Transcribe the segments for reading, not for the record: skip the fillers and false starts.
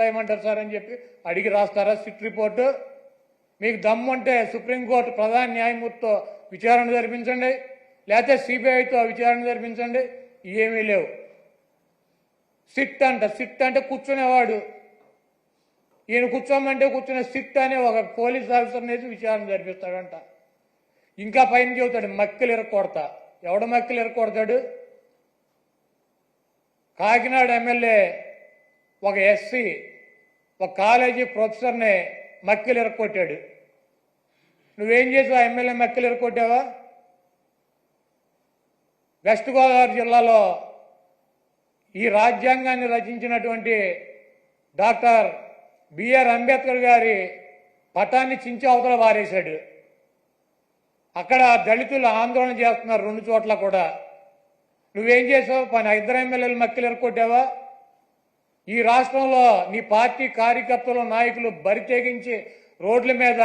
ఏమంటారు సార్ అని చెప్పి అడిగి రాస్తారా సిట్ రిపోర్టు? మీకు దమ్ముంటే సుప్రీంకోర్టు ప్రధాన న్యాయమూర్తితో విచారణ జరిపించండి, లేకపోతే సిబిఐతో విచారణ జరిపించండి. ఏమీ లేవు. సిట్ అంటే కూర్చునేవాడు. ఈయన కూర్చోమంటే కూర్చునే సిట్ అనే ఒక పోలీస్ ఆఫీసర్ నేసి విచారణ జరిపిస్తాడంట. ఇంకా పైన చెబుతాడు మక్కిలు ఇరక్కొడతా. ఎవడ మక్కిలు ఇరక్కొడతాడు? కాకినాడ ఎమ్మెల్యే ఒక ఎస్సీ ఒక కాలేజీ ప్రొఫెసర్ని మక్కిలు ఇరక్కొట్టాడు. నువ్వేం చేసావు? ఎమ్మెల్యే మక్కిలు ఇరక్కొట్టావా? వెస్ట్ గోదావరి జిల్లాలో ఈ రాజ్యాంగాన్ని రచించినటువంటి డాక్టర్ బిఆర్ అంబేద్కర్ గారి పటాన్ని చించి అవతల పారేశాడు. అక్కడ దళితులు ఆందోళన చేస్తున్నారు 2 చోట్ల కూడా. నువ్వేం చేసావు? 2 ఎమ్మెల్యేలు మక్కిలు ఎరకొట్టావా? ఈ రాష్ట్రంలో నీ పార్టీ కార్యకర్తలు నాయకులు బరి తెగించి రోడ్ల మీద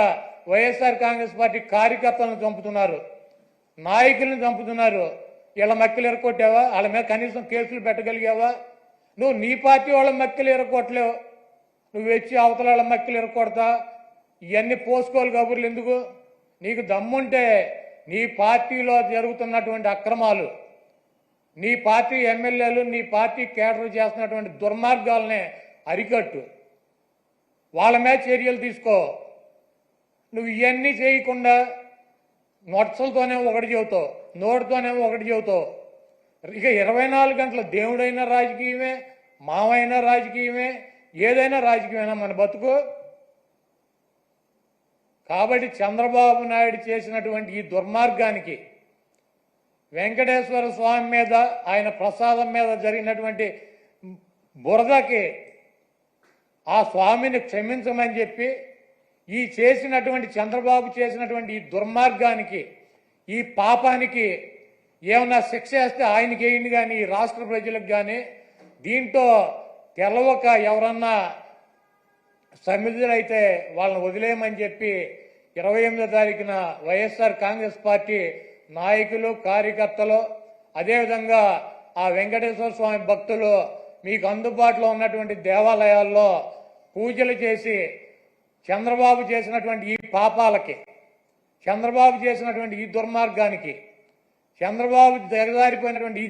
వైఎస్ఆర్ కాంగ్రెస్ పార్టీ కార్యకర్తలను చంపుతున్నారు, నాయకులను చంపుతున్నారు. వీళ్ళ మక్కిలు ఎరకొట్టావా? వాళ్ళ మీద కనీసం కేసులు పెట్టగలిగావా? నువ్వు నీ పార్టీ వాళ్ళ మక్కిలు ఎరకొట్టలేవు, నువ్వు వచ్చి అవతల వాళ్ళ మక్కిలు ఎరకొడతా. ఇవన్నీ పోసుకోవాలి కబుర్లు ఎందుకు? నీకు దమ్ముంటే నీ పార్టీలో జరుగుతున్నటువంటి అక్రమాలు, నీ పార్టీ ఎమ్మెల్యేలు నీ పార్టీ కేడర్ చేస్తున్నటువంటి దుర్మార్గాలనే అరికట్టు, వాళ్ళ మీద చర్యలు తీసుకో. నువ్వు ఇవన్నీ చేయకుండా నొట్సలతోనే ఒకటి చెబుతావు, నోటితోనేమో ఒకటి చెబుతావు. ఇక 24 గంటల దేవుడైనా రాజకీయమే, మావైనా రాజకీయమే, ఏదైనా రాజకీయమైనా మన బతుకు. కాబట్టి చంద్రబాబు నాయుడు చేసినటువంటి ఈ దుర్మార్గానికి, వెంకటేశ్వర స్వామి మీద ఆయన ప్రసాదం మీద జరిగినటువంటి బురదకి ఆ స్వామిని క్షమించమని చెప్పి ఈ చేసినటువంటి చంద్రబాబు చేసినటువంటి ఈ దుర్మార్గానికి, ఈ పాపానికి ఏమన్నా శిక్ష వేస్తే ఆయనకి వేయండి, కానీ ఈ రాష్ట్ర ప్రజలకు కానీ దీంట్లో తెలవక ఎవరన్నా సమిధులైతే వాళ్ళని వదిలేయమని చెప్పి 28వ తారీఖున వైఎస్ఆర్ కాంగ్రెస్ పార్టీ నాయకులు కార్యకర్తలు, అదేవిధంగా ఆ వెంకటేశ్వర స్వామి భక్తులు మీకు అందుబాటులో ఉన్నటువంటి దేవాలయాల్లో పూజలు చేసి చంద్రబాబు చేసినటువంటి ఈ పాపాలకి, చంద్రబాబు చేసినటువంటి ఈ దుర్మార్గానికి, చంద్రబాబు దిగజారిపోయినటువంటి ఈ